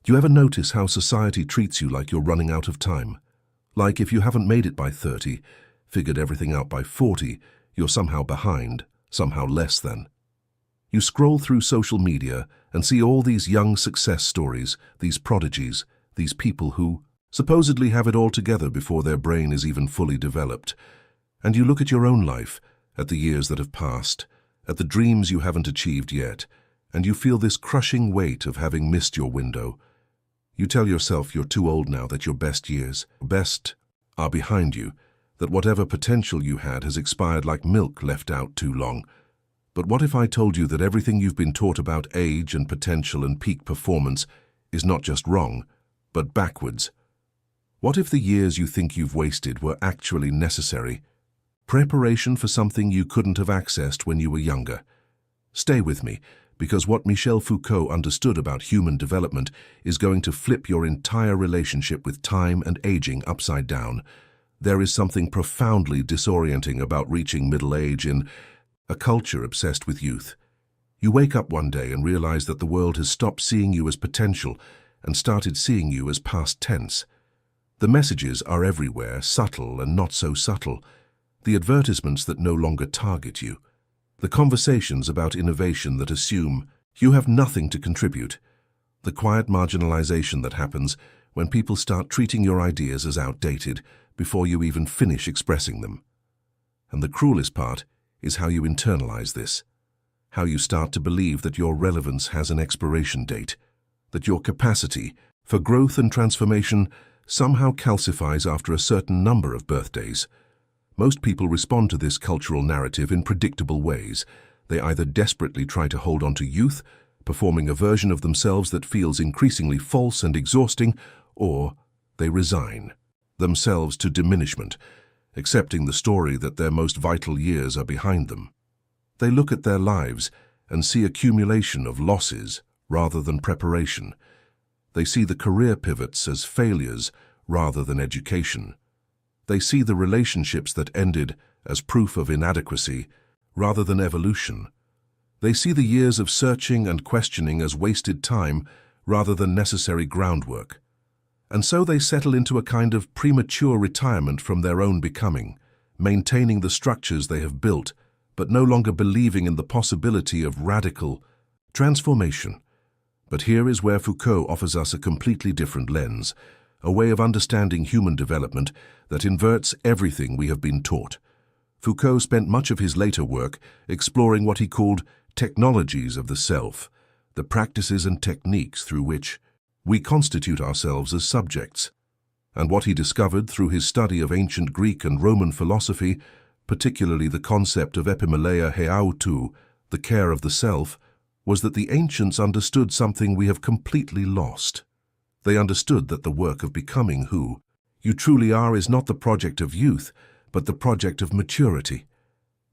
Do you ever notice how society treats you like you're running out of time? Like if you haven't made it by 30, figured everything out by 40, you're somehow behind, somehow less than. You scroll through social media and see all these young success stories, these prodigies, these people who supposedly have it all together before their brain is even fully developed. And you look at your own life, at the years that have passed, at the dreams you haven't achieved yet, and you feel this crushing weight of having missed your window. You tell yourself you're too old now, that your best years, are behind you, that whatever potential you had has expired like milk left out too long. But what if I told you that everything you've been taught about age and potential and peak performance is not just wrong, but backwards? What if the years you think you've wasted were actually necessary? Preparation for something you couldn't have accessed when you were younger. Stay with me, because what Michel Foucault understood about human development is going to flip your entire relationship with time and aging upside down. There is something profoundly disorienting about reaching middle age in a culture obsessed with youth. You wake up one day and realize that the world has stopped seeing you as potential and started seeing you as past tense. The messages are everywhere, subtle and not so subtle. The advertisements that no longer target you. The conversations about innovation that assume you have nothing to contribute. The quiet marginalization that happens when people start treating your ideas as outdated before you even finish expressing them. And the cruelest part is how you internalize this. How you start to believe that your relevance has an expiration date, that your capacity for growth and transformation somehow calcifies after a certain number of birthdays. Most people respond to this cultural narrative in predictable ways. They either desperately try to hold on to youth, performing a version of themselves that feels increasingly false and exhausting, or they resign themselves to diminishment, accepting the story that their most vital years are behind them. They look at their lives and see accumulation of losses rather than preparation. They see the career pivots as failures rather than education. They see the relationships that ended as proof of inadequacy rather than evolution. They see the years of searching and questioning as wasted time rather than necessary groundwork. And so they settle into a kind of premature retirement from their own becoming, maintaining the structures they have built, but no longer believing in the possibility of radical transformation. But here is where Foucault offers us a completely different lens, a way of understanding human development that inverts everything we have been taught. Foucault spent much of his later work exploring what he called technologies of the self, the practices and techniques through which we constitute ourselves as subjects. And what he discovered through his study of ancient Greek and Roman philosophy, particularly the concept of epimeleia heautou, the care of the self, was that the ancients understood something we have completely lost. They understood that the work of becoming who you truly are is not the project of youth, but the project of maturity.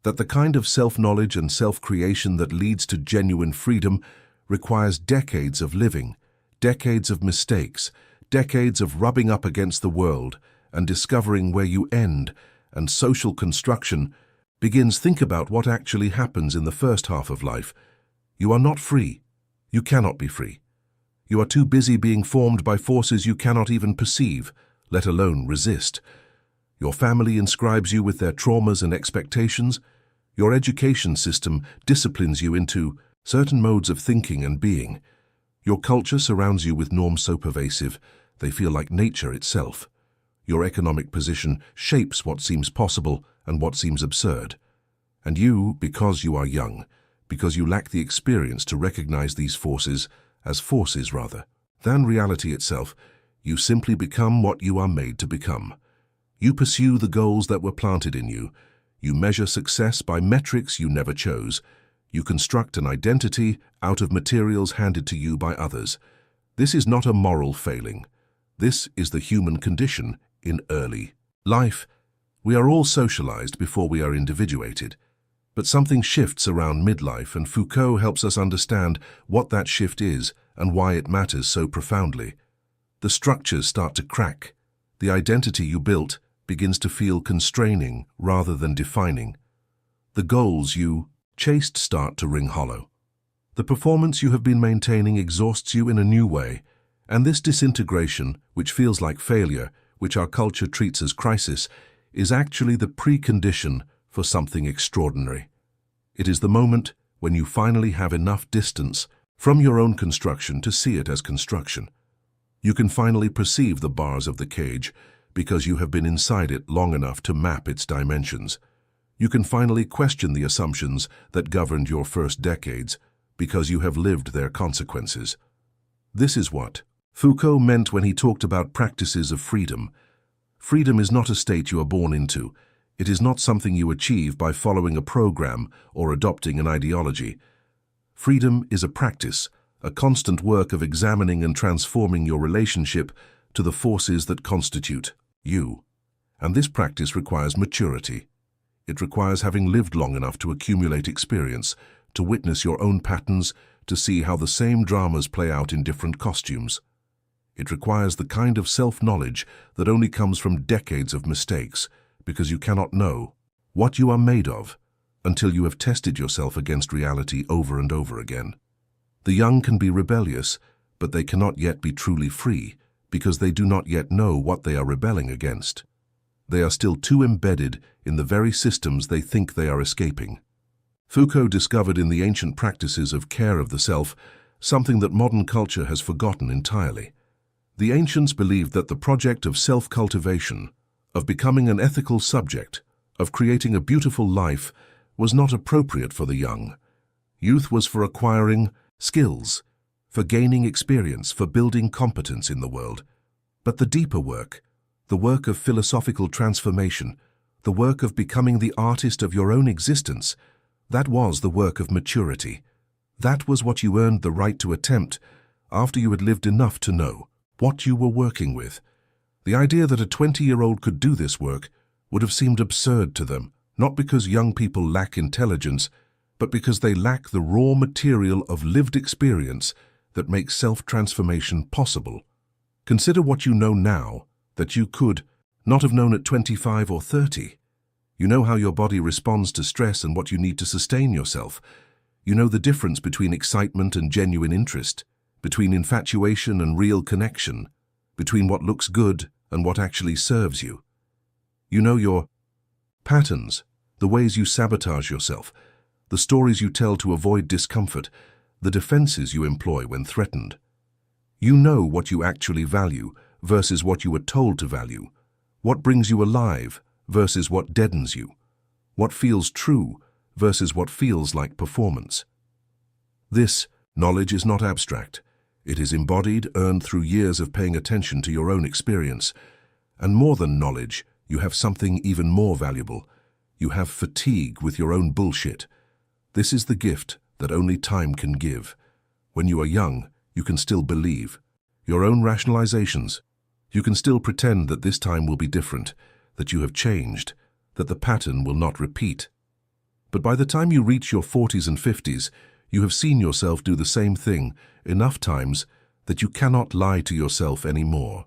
That the kind of self-knowledge and self-creation that leads to genuine freedom requires decades of living, decades of mistakes, decades of rubbing up against the world and discovering where you end, and social construction begins. Think about what actually happens in the first half of life. You are not free. You cannot be free. You are too busy being formed by forces you cannot even perceive, let alone resist. Your family inscribes you with their traumas and expectations. Your education system disciplines you into certain modes of thinking and being. Your culture surrounds you with norms so pervasive, they feel like nature itself. Your economic position shapes what seems possible and what seems absurd. And you, because you are young, because you lack the experience to recognize these forces, as forces rather than reality itself, you simply become what you are made to become. You pursue the goals that were planted in you. You measure success by metrics you never chose. You construct an identity out of materials handed to you by others. This is not a moral failing. This is the human condition in early life. We are all socialized before we are individuated. But something shifts around midlife, and Foucault helps us understand what that shift is and why it matters so profoundly. The structures start to crack. The identity you built begins to feel constraining rather than defining. The goals you chased start to ring hollow. The performance you have been maintaining exhausts you in a new way, And this disintegration, which feels like failure, which our culture treats as crisis, is actually the precondition for something extraordinary. It is the moment when you finally have enough distance from your own construction to see it as construction. You can finally perceive the bars of the cage because you have been inside it long enough to map its dimensions. You can finally question the assumptions that governed your first decades because you have lived their consequences. This is what Foucault meant when he talked about practices of freedom. Freedom is not a state you are born into. It is not something you achieve by following a program or adopting an ideology. Freedom is a practice, a constant work of examining and transforming your relationship to the forces that constitute you. And this practice requires maturity. It requires having lived long enough to accumulate experience, to witness your own patterns, to see how the same dramas play out in different costumes. It requires the kind of self-knowledge that only comes from decades of mistakes, because you cannot know what you are made of until you have tested yourself against reality over and over again. The young can be rebellious, but they cannot yet be truly free, because they do not yet know what they are rebelling against. They are still too embedded in the very systems they think they are escaping. Foucault discovered in the ancient practices of care of the self something that modern culture has forgotten entirely. The ancients believed that the project of self-cultivation, of becoming an ethical subject, of creating a beautiful life, was not appropriate for the young. Youth was for acquiring skills, for gaining experience, for building competence in the world. But the deeper work, the work of philosophical transformation, the work of becoming the artist of your own existence, that was the work of maturity. That was what you earned the right to attempt after you had lived enough to know what you were working with. The idea that a 20-year-old could do this work would have seemed absurd to them, not because young people lack intelligence, but because they lack the raw material of lived experience that makes self-transformation possible. Consider what you know now that you could not have known at 25 or 30. You know how your body responds to stress and what you need to sustain yourself. You know the difference between excitement and genuine interest, between infatuation and real connection, between what looks good and what actually serves you. You know your patterns, the ways you sabotage yourself, the stories you tell to avoid discomfort, the defenses you employ when threatened. You know what you actually value versus what you are told to value, what brings you alive versus what deadens you, what feels true versus what feels like performance. This knowledge is not abstract. It is embodied, earned through years of paying attention to your own experience. And more than knowledge, you have something even more valuable. You have fatigue with your own bullshit. This is the gift that only time can give. When you are young, you can still believe your own rationalizations. You can still pretend that this time will be different, that you have changed, that the pattern will not repeat. But by the time you reach your 40s and 50s, you have seen yourself do the same thing enough times that you cannot lie to yourself anymore.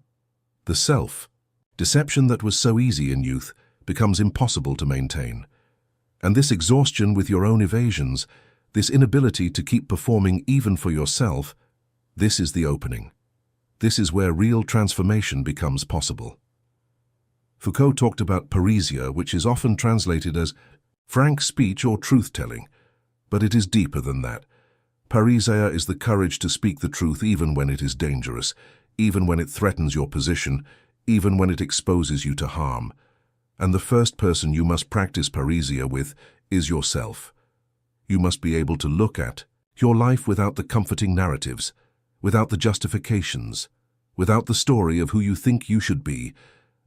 The self, deception that was so easy in youth, becomes impossible to maintain. And this exhaustion with your own evasions, this inability to keep performing even for yourself, this is the opening. This is where real transformation becomes possible. Foucault talked about parrhesia, which is often translated as frank speech or truth-telling, but it is deeper than that. Parrhesia is the courage to speak the truth even when it is dangerous, even when it threatens your position, even when it exposes you to harm. And the first person you must practice parrhesia with is yourself. You must be able to look at your life without the comforting narratives, without the justifications, without the story of who you think you should be,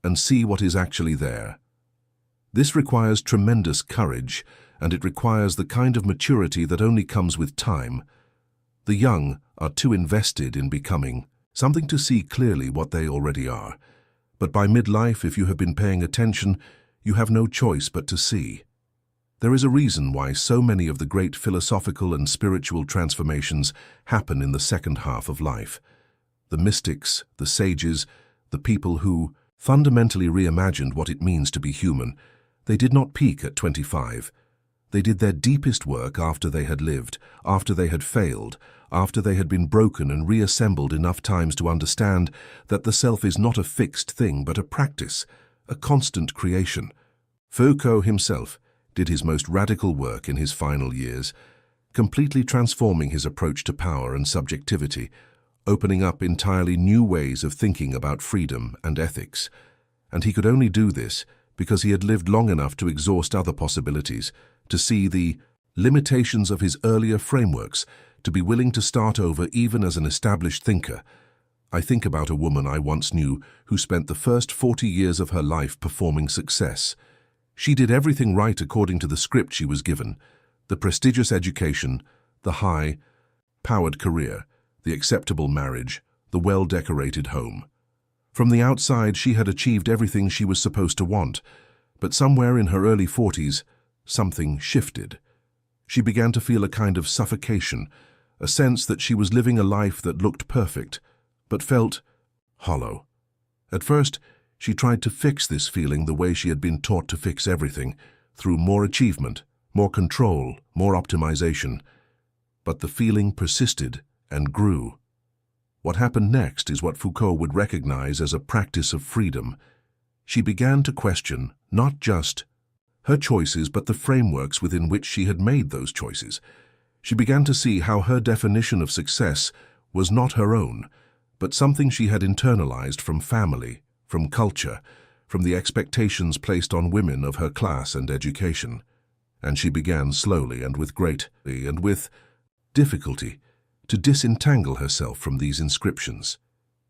and see what is actually there. This requires tremendous courage, and it requires the kind of maturity that only comes with time. The young are too invested in becoming something to see clearly what they already are. But by midlife, if you have been paying attention, you have no choice but to see. There is a reason why so many of the great philosophical and spiritual transformations happen in the second half of life. The mystics, the sages, the people who fundamentally reimagined what it means to be human, they did not peak at 25. They did their deepest work after they had lived, after they had failed, after they had been broken and reassembled enough times to understand that the self is not a fixed thing but a practice, a constant creation. Foucault himself did his most radical work in his final years, completely transforming his approach to power and subjectivity, opening up entirely new ways of thinking about freedom and ethics. And he could only do this because he had lived long enough to exhaust other possibilities, to see the limitations of his earlier frameworks, to be willing to start over even as an established thinker. I think about a woman I once knew who spent the first 40 years of her life performing success. She did everything right according to the script she was given: the prestigious education, the high-powered career, the acceptable marriage, the well-decorated home. From the outside, she had achieved everything she was supposed to want, but somewhere in her early 40s, something shifted. She began to feel a kind of suffocation, a sense that she was living a life that looked perfect, but felt hollow. At first, she tried to fix this feeling the way she had been taught to fix everything, through more achievement, more control, more optimization. But the feeling persisted and grew. What happened next is what Foucault would recognize as a practice of freedom. She began to question not just her choices, but the frameworks within which she had made those choices. She began to see how her definition of success was not her own, but something she had internalized from family, from culture, from the expectations placed on women of her class and education. And she began slowly and with difficulty to disentangle herself from these inscriptions.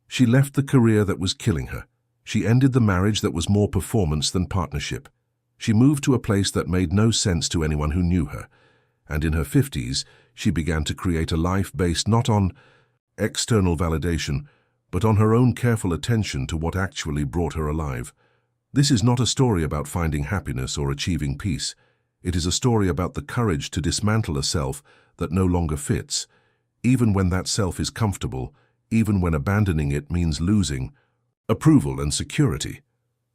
She left the career that was killing her. She ended the marriage that was more performance than partnership. She moved to a place that made no sense to anyone who knew her. And in her 50s, she began to create a life based not on external validation, but on her own careful attention to what actually brought her alive. This is not a story about finding happiness or achieving peace. It is a story about the courage to dismantle a self that no longer fits, even when that self is comfortable, even when abandoning it means losing approval and security.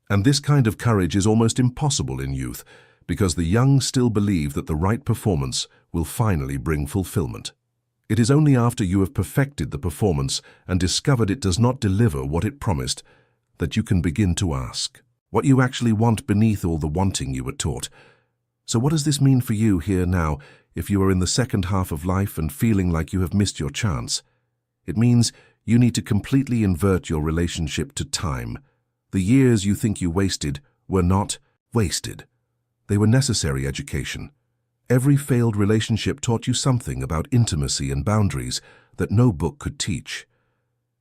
And this kind of courage is almost impossible in youth, because the young still believe that the right performance will finally bring fulfillment. It is only after you have perfected the performance and discovered it does not deliver what it promised that you can begin to ask what you actually want beneath all the wanting you were taught. So what does this mean for you here now, if you are in the second half of life and feeling like you have missed your chance? It means you need to completely invert your relationship to time. The years you think you wasted were not wasted. They were necessary education. Every failed relationship taught you something about intimacy and boundaries that no book could teach.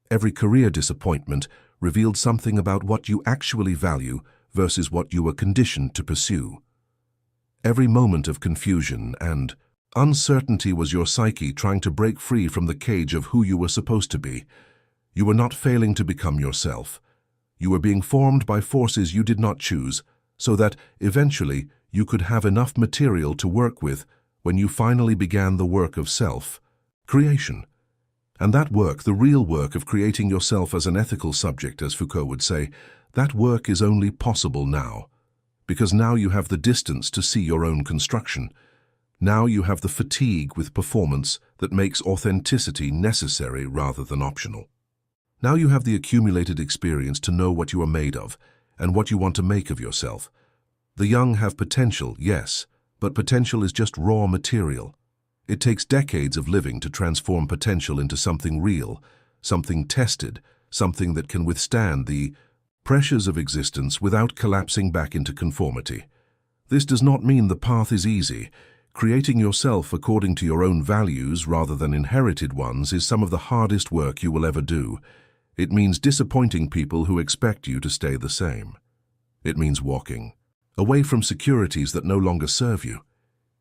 Every career disappointment revealed something about what you actually value versus what you were conditioned to pursue. Every moment of confusion and uncertainty was your psyche trying to break free from the cage of who you were supposed to be. You were not failing to become yourself. You were being formed by forces you did not choose, so that, eventually, you could have enough material to work with when you finally began the work of self-creation. And that work, the real work of creating yourself as an ethical subject, as Foucault would say, that work is only possible now. Because now you have the distance to see your own construction. Now you have the fatigue with performance that makes authenticity necessary rather than optional. Now you have the accumulated experience to know what you are made of and what you want to make of yourself. The young have potential, yes, but potential is just raw material. It takes decades of living to transform potential into something real, something tested, something that can withstand the pressures of existence without collapsing back into conformity. This does not mean the path is easy. Creating yourself according to your own values rather than inherited ones is some of the hardest work you will ever do. It means disappointing people who expect you to stay the same. It means walking away from securities that no longer serve you.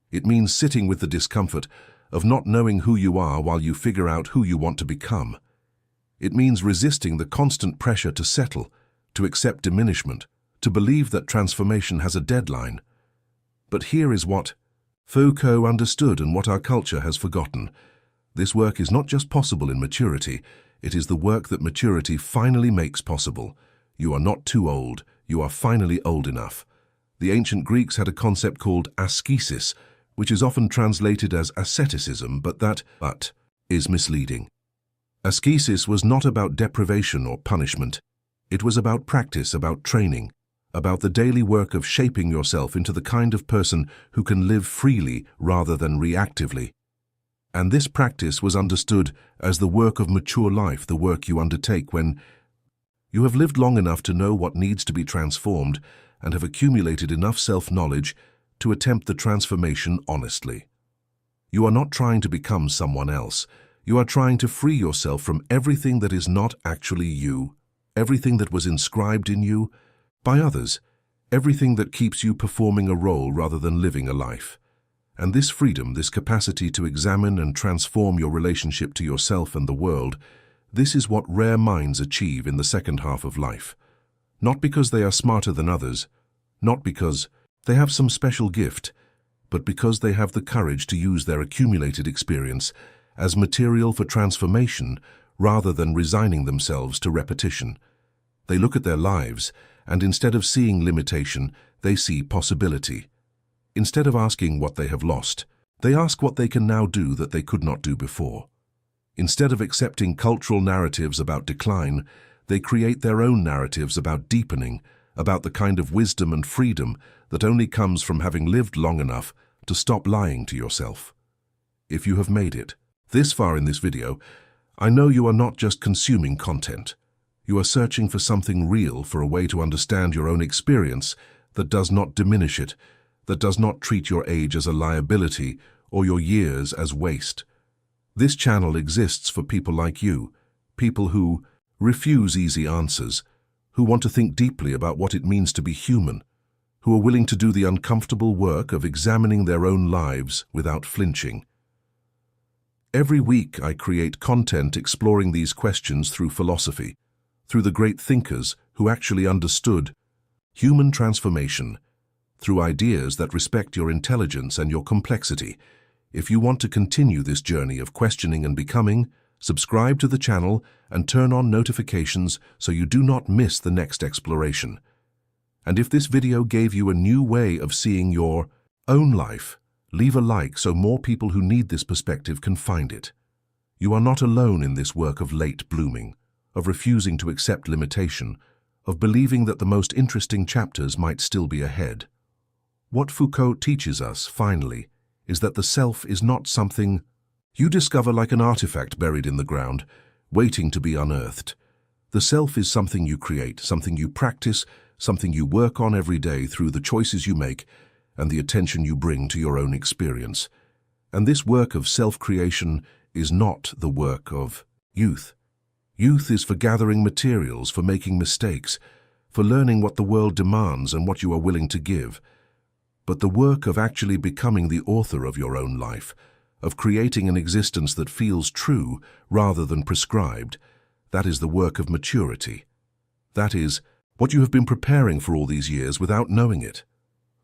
It means sitting with the discomfort of not knowing who you are while you figure out who you want to become. It means resisting the constant pressure to settle, to accept diminishment, to believe that transformation has a deadline. But here is what Foucault understood and what our culture has forgotten. This work is not just possible in maturity, it is the work that maturity finally makes possible. You are not too old, you are finally old enough. The ancient Greeks had a concept called ascesis, which is often translated as asceticism, but that is misleading. Ascesis was not about deprivation or punishment. It was about practice, about training, about the daily work of shaping yourself into the kind of person who can live freely rather than reactively. And this practice was understood as the work of mature life, the work you undertake when you have lived long enough to know what needs to be transformed and have accumulated enough self-knowledge to attempt the transformation honestly. You are not trying to become someone else. You are trying to free yourself from everything that is not actually you, everything that was inscribed in you by others, everything that keeps you performing a role rather than living a life. And this freedom, this capacity to examine and transform your relationship to yourself and the world, this is what rare minds achieve in the second half of life. Not because they are smarter than others, not because they have some special gift, but because they have the courage to use their accumulated experience as material for transformation rather than resigning themselves to repetition. They look at their lives, and instead of seeing limitation, they see possibility. Instead of asking what they have lost, they ask what they can now do that they could not do before. Instead of accepting cultural narratives about decline, they create their own narratives about deepening, about the kind of wisdom and freedom that only comes from having lived long enough to stop lying to yourself. If you have made it this far in this video, I know you are not just consuming content. You are searching for something real, for a way to understand your own experience that does not diminish it, that does not treat your age as a liability or your years as waste. This channel exists for people like you, people who refuse easy answers, who want to think deeply about what it means to be human, who are willing to do the uncomfortable work of examining their own lives without flinching. Every week I create content exploring these questions through philosophy, through the great thinkers who actually understood human transformation, through ideas that respect your intelligence and your complexity. If you want to continue this journey of questioning and becoming, subscribe to the channel and turn on notifications so you do not miss the next exploration. And if this video gave you a new way of seeing your own life, leave a like so more people who need this perspective can find it. You are not alone in this work of late blooming, of refusing to accept limitation, of believing that the most interesting chapters might still be ahead. What Foucault teaches us, finally, is that the self is not something you discover like an artifact buried in the ground, waiting to be unearthed. The self is something you create, something you practice, something you work on every day through the choices you make and the attention you bring to your own experience. And this work of self-creation is not the work of youth. Youth is for gathering materials, for making mistakes, for learning what the world demands and what you are willing to give. But the work of actually becoming the author of your own life, of creating an existence that feels true rather than prescribed, that is the work of maturity. That is what you have been preparing for all these years without knowing it.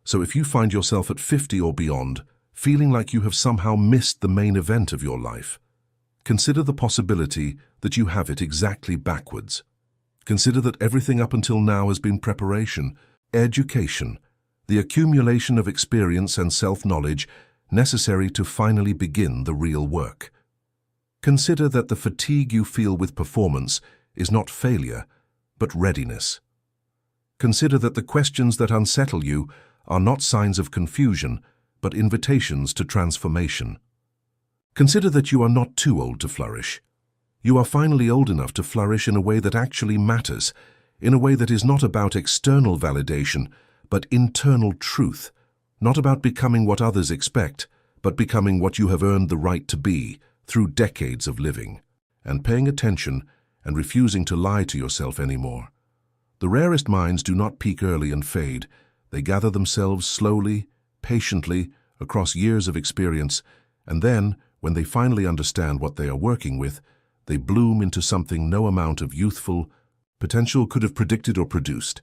So if you find yourself at 50 or beyond, feeling like you have somehow missed the main event of your life, consider the possibility that you have it exactly backwards. Consider that everything up until now has been preparation, education, the accumulation of experience and self-knowledge necessary to finally begin the real work. Consider that the fatigue you feel with performance is not failure, but readiness. Consider that the questions that unsettle you are not signs of confusion, but invitations to transformation. Consider that you are not too old to flourish. You are finally old enough to flourish in a way that actually matters, in a way that is not about external validation, but internal truth, not about becoming what others expect, but becoming what you have earned the right to be through decades of living, and paying attention and refusing to lie to yourself anymore. The rarest minds do not peak early and fade. They gather themselves slowly, patiently, across years of experience, and then, when they finally understand what they are working with, they bloom into something no amount of youthful potential could have predicted or produced.